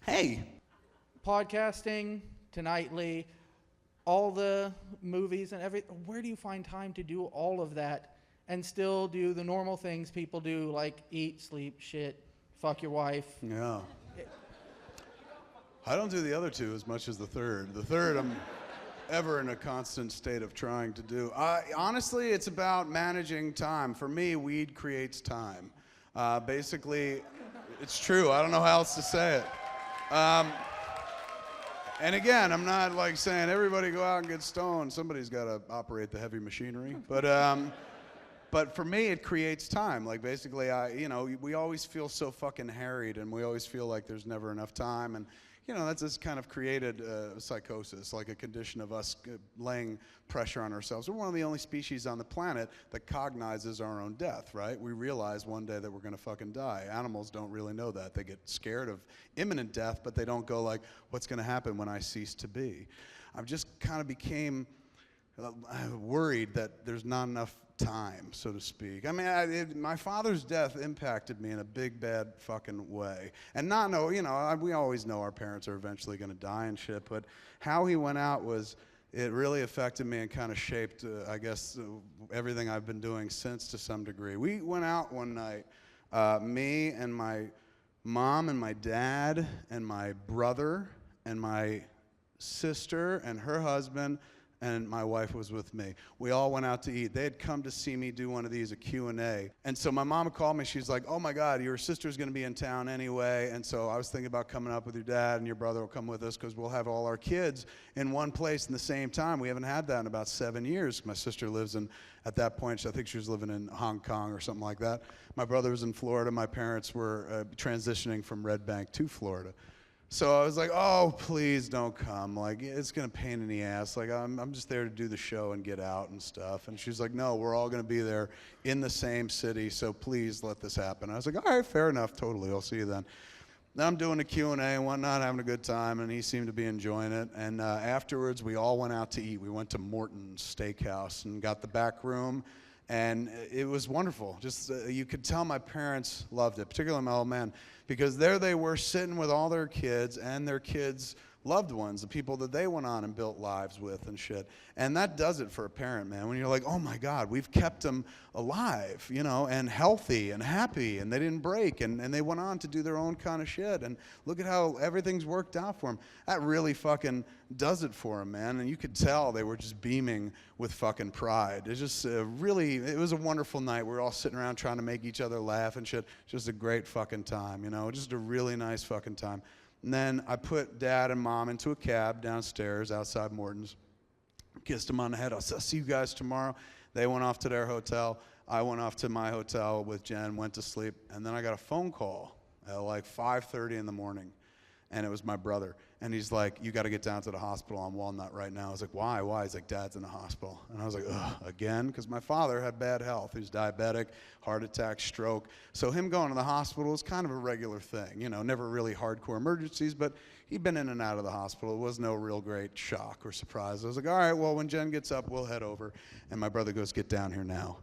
Hey. Podcasting to nightly, all the movies and everything. Where do you find time to do all of that and still do the normal things people do, like eat, sleep, shit, fuck your wife? Yeah. I don't do the other two as much as the third. The third, I'm ever in a constant state of trying to do. Honestly, it's about managing time. For me, weed creates time. Basically, it's true. I don't know how else to say it. And again, I'm not like saying everybody go out and get stoned. Somebody's got to operate the heavy machinery. But for me, it creates time. Like basically, we always feel so fucking harried, and we always feel like there's never enough time. And that's just kind of created psychosis, like a condition of us laying pressure on ourselves. We're one of the only species on the planet that cognizes our own death, right? We realize one day that we're going to fucking die. Animals don't really know that. They get scared of imminent death, but they don't go like, what's going to happen when I cease to be? I've just kind of became worried that there's not enough time, so to speak. I mean, my father's death impacted me in a big, bad fucking way. And we always know our parents are eventually going to die and shit, but how he went out it really affected me and kind of shaped, everything I've been doing since to some degree. We went out one night, me and my mom and my dad and my brother and my sister and her husband, and my wife was with me. We all went out to eat. They had come to see me do one of these, a Q&A. And so my mom called me. She's like, oh my God, your sister's going to be in town anyway. And so I was thinking about coming up with your dad, and your brother will come with us because we'll have all our kids in one place in the same time. We haven't had that in about 7 years. My sister lives at that point, I think she was living in Hong Kong or something like that. My brother was in Florida. My parents were transitioning from Red Bank to Florida. So I was like, oh, please don't come. Like, it's going to pain in the ass. Like, I'm just there to do the show and get out and stuff. And she's like, no, we're all going to be there in the same city, so please let this happen. I was like, all right, fair enough, totally. I'll see you then. Then I'm doing a Q&A and whatnot, having a good time, and he seemed to be enjoying it. And afterwards, we all went out to eat. We went to Morton's Steakhouse and got the back room. And it was wonderful. Just you could tell my parents loved it, particularly my old man, because there they were sitting with all their kids and their kids' loved ones, the people that they went on and built lives with and shit. And that does it for a parent, man, when you're like, oh my God, we've kept them alive, and healthy and happy, and they didn't break, and they went on to do their own kind of shit. And look at how everything's worked out for them. That really fucking does it for them, man. And you could tell they were just beaming with fucking pride. It's just it was a wonderful night. We were all sitting around trying to make each other laugh and shit. Just a great fucking time, just a really nice fucking time. And then I put Dad and Mom into a cab downstairs outside Morton's, kissed them on the head. I'll see you guys tomorrow. They went off to their hotel. I went off to my hotel with Jen, went to sleep. And then I got a phone call at like 5:30 in the morning. And it was my brother. And he's like, you got to get down to the hospital on Walnut right now. I was like, why? He's like, Dad's in the hospital. And I was like, ugh, again? Because my father had bad health. He was diabetic, heart attack, stroke. So him going to the hospital was kind of a regular thing. Never really hardcore emergencies, but he'd been in and out of the hospital. It was no real great shock or surprise. I was like, all right, well, when Jen gets up, we'll head over. And my brother goes, get down here now.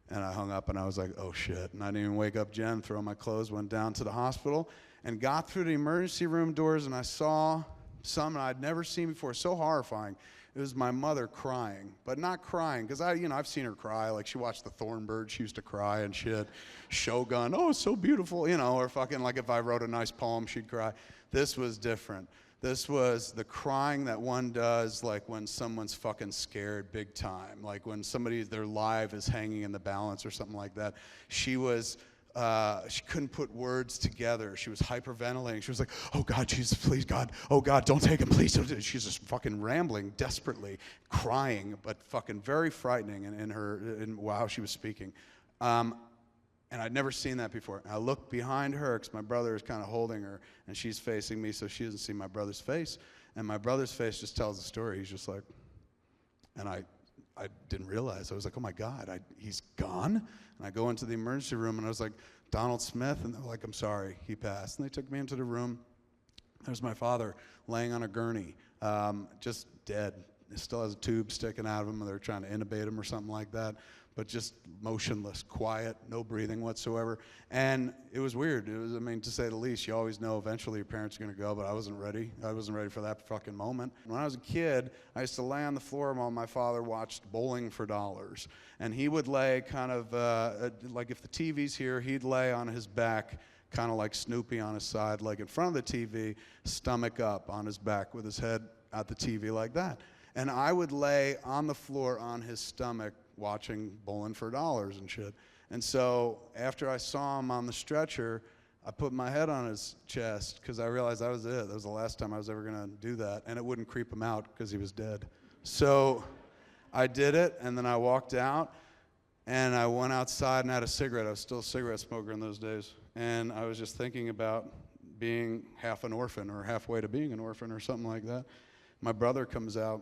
And I hung up, and I was like, oh, shit. And I didn't even wake up Jen, throw my clothes, went down to the hospital, and got through the emergency room doors, and I saw something I'd never seen before, so horrifying. It was my mother crying, but not crying, because I've seen her cry. Like, she watched the Thornbird, she used to cry and shit. Shogun, oh, it's so beautiful, or fucking like if I wrote a nice poem, she'd cry. This was different. This was the crying that one does, like when someone's fucking scared big time, like when their life is hanging in the balance or something like that. She couldn't put words together. She was hyperventilating. She was like, oh God, Jesus, please, God. Oh God, don't take him, please. She's just fucking rambling desperately, crying, but fucking very frightening in how she was speaking. And I'd never seen that before. I looked behind her because my brother is kind of holding her, and she's facing me, so she doesn't see my brother's face. And my brother's face just tells the story. He's just like, and I didn't realize. I was like, oh my God, he's gone? And I go into the emergency room, and I was like, Donald Smith? And they're like, I'm sorry, he passed. And they took me into the room. There's my father laying on a gurney, just dead. He still has a tube sticking out of him, and they're trying to intubate him or something like that. but just motionless, quiet, no breathing whatsoever. And it was weird. It was, I mean, to say the least. You always know eventually your parents are going to go, but I wasn't ready. I wasn't ready for that fucking moment. When I was a kid, I used to lay on the floor while my father watched Bowling for Dollars. And he would lay kind of, like if the TV's here, he'd lay on his back, kind of like Snoopy on his side, like in front of the TV, stomach up on his back with his head at the TV like that. And I would lay on the floor on his stomach watching Bowling for Dollars and shit. And so after I saw him on the stretcher, I put my head on his chest because I realized that was it. That was the last time I was ever going to do that. And it wouldn't creep him out because he was dead. So I did it, and then I walked out, and I went outside and had a cigarette. I was still a cigarette smoker in those days. And I was just thinking about being half an orphan or halfway to being an orphan or something like that. My brother comes out,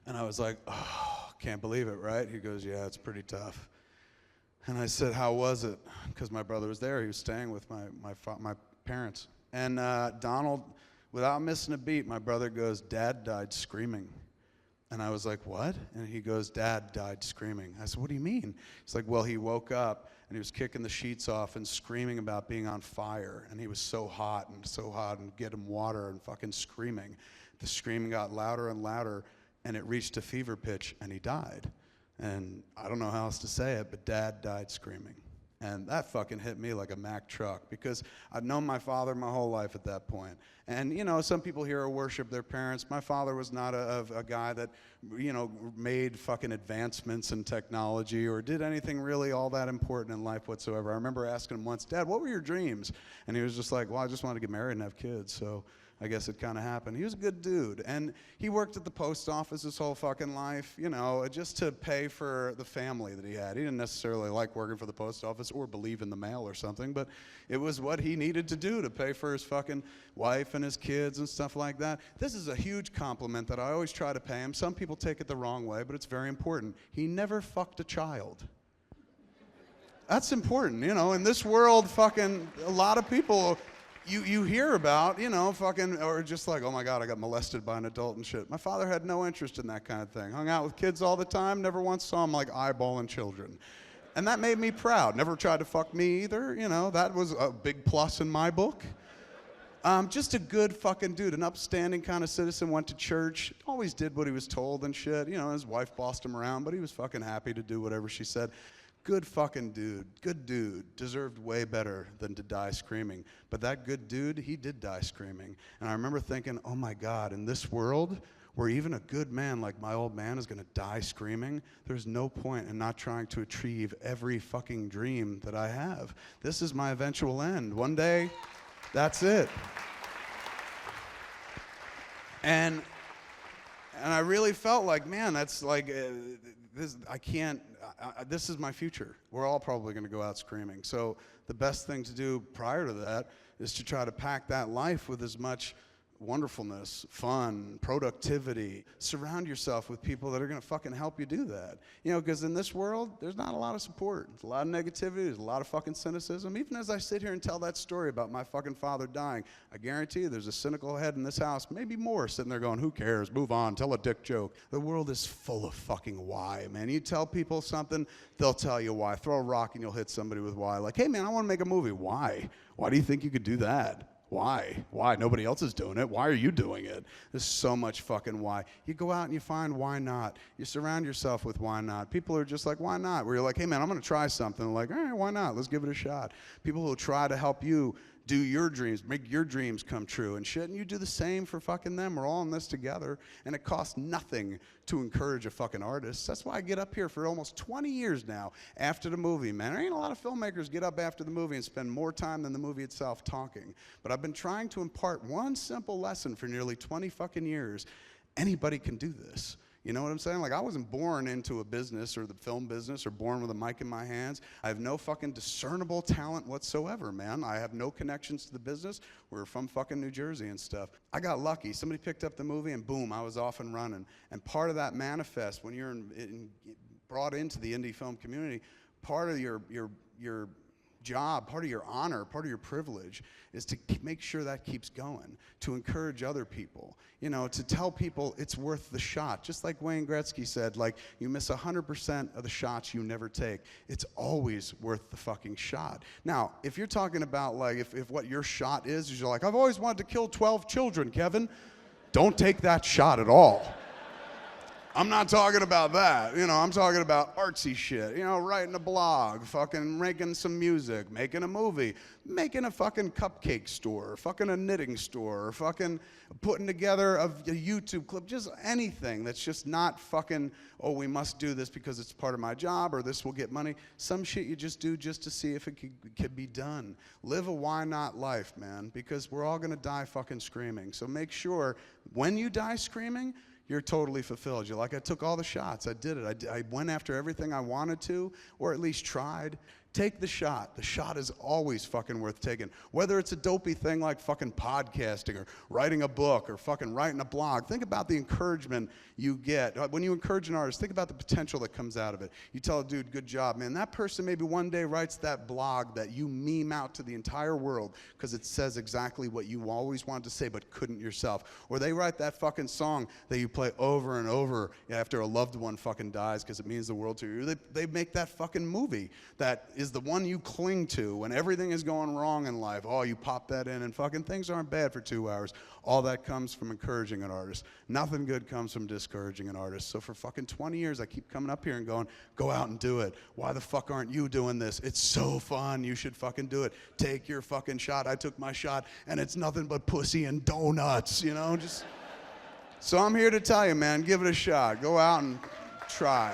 and I was like, oh, can't believe it, right? He goes, yeah, it's pretty tough. And I said, how was it? Because my brother was there. He was staying with my parents. And Donald, without missing a beat, my brother goes, Dad died screaming. And I was like, what? And he goes, Dad died screaming. I said, what do you mean? He's like, well, he woke up, and he was kicking the sheets off and screaming about being on fire. And he was so hot, and get him water and fucking screaming. The screaming got louder and louder, and it reached a fever pitch, and he died. And I don't know how else to say it, but Dad died screaming. And that fucking hit me like a Mack truck, because I'd known my father my whole life at that point. And, you know, some people here worship their parents. My father was not a guy that, you know, made fucking advancements in technology or did anything really all that important in life whatsoever. I remember asking him once, Dad, what were your dreams? And he was just like, well, I just wanted to get married and have kids, so I guess it kind of happened. He was a good dude, and he worked at the post office his whole fucking life, you know, just to pay for the family that he had. He didn't necessarily like working for the post office or believe in the mail or something, but it was what he needed to do to pay for his fucking wife and his kids and stuff like that. This is a huge compliment that I always try to pay him. Some people take it the wrong way, but it's very important. He never fucked a child. That's important, you know. In this world, fucking a lot of people you hear about, you know, fucking, or just like, oh my God, I got molested by an adult and shit. My father had no interest in that kind of thing. Hung out with kids all the time, never once saw him like eyeballing children. And that made me proud. Never tried to fuck me either, you know, that was a big plus in my book. Just a good fucking dude, an upstanding kind of citizen, went to church, always did what he was told and shit. You know, his wife bossed him around, but he was fucking happy to do whatever she said. Good fucking dude, good dude, deserved way better than to die screaming. But that good dude, he did die screaming. And I remember thinking, oh my God, in this world where even a good man like my old man is gonna die screaming, there's no point in not trying to achieve every fucking dream that I have. This is my eventual end. One day, that's it. And I really felt like, man, that's like, this is my future. We're all probably going to go out screaming. So the best thing to do prior to that is to try to pack that life with as much wonderfulness, fun, productivity. Surround yourself with people that are going to fucking help you do that. You know, because in this world, there's not a lot of support. There's a lot of negativity. There's a lot of fucking cynicism. Even as I sit here and tell that story about my fucking father dying, I guarantee you there's a cynical head in this house, maybe more, sitting there going, who cares? Move on. Tell a dick joke. The world is full of fucking why, man. You tell people something, they'll tell you why. Throw a rock and you'll hit somebody with why. Like, hey, man, I want to make a movie. Why? Why do you think you could do that? Why? Why? Nobody else is doing it. Why are you doing it? There's so much fucking why. You go out and you find why not. You surround yourself with why not. People are just like, why not? Where you're like, hey man, I'm going to try something. Like, all right, why not? Let's give it a shot. People who will try to help you do your dreams, make your dreams come true and shit, and you do the same for fucking them. We're all in this together, and it costs nothing to encourage a fucking artist. That's why I get up here for almost 20 years now after the movie, man. There ain't a lot of filmmakers get up after the movie and spend more time than the movie itself talking. But I've been trying to impart one simple lesson for nearly 20 fucking years. Anybody can do this. You know what I'm saying? Like, I wasn't born into a business or the film business or born with a mic in my hands. I have no fucking discernible talent whatsoever, man. I have no connections to the business. We're from fucking New Jersey and stuff. I got lucky. Somebody picked up the movie and boom, I was off and running. And part of that manifest, when you're brought into the indie film community, part of your job, part of your honor, part of your privilege is to make sure that keeps going, to encourage other people, you know, to tell people it's worth the shot. Just like Wayne Gretzky said, like, you miss 100% of the shots you never take. It's always worth the fucking shot. Now, if you're talking about, like, if what your shot is you're like, I've always wanted to kill 12 children, Kevin, don't take that shot at all. I'm not talking about that. You know, I'm talking about artsy shit. You know, writing a blog, fucking making some music, making a movie, making a fucking cupcake store, fucking a knitting store, or fucking putting together a YouTube clip, just anything that's just not fucking, oh, we must do this because it's part of my job or this will get money. Some shit you just do just to see if it could be done. Live a why not life, man, because we're all gonna die fucking screaming. So make sure when you die screaming, you're totally fulfilled. You're like, I took all the shots. I did it. I went after everything I wanted to, or at least tried. Take the shot. The shot is always fucking worth taking. Whether it's a dopey thing like fucking podcasting or writing a book or fucking writing a blog. Think about the encouragement you get. When you encourage an artist, think about the potential that comes out of it. You tell a dude, good job, man. That person maybe one day writes that blog that you meme out to the entire world because it says exactly what you always wanted to say but couldn't yourself. Or they write that fucking song that you play over and over after a loved one fucking dies because it means the world to you. They make that fucking movie that is the one you cling to when everything is going wrong in life. Oh, you pop that in and fucking things aren't bad for 2 hours. All that comes from encouraging an artist. Nothing good comes from discouraging an artist. So for fucking 20 years, I keep coming up here and going, go out and do it. Why the fuck aren't you doing this? It's so fun. You should fucking do it. Take your fucking shot. I took my shot, and it's nothing but pussy and donuts, you know? Just. So I'm here to tell you, man, give it a shot. Go out and try.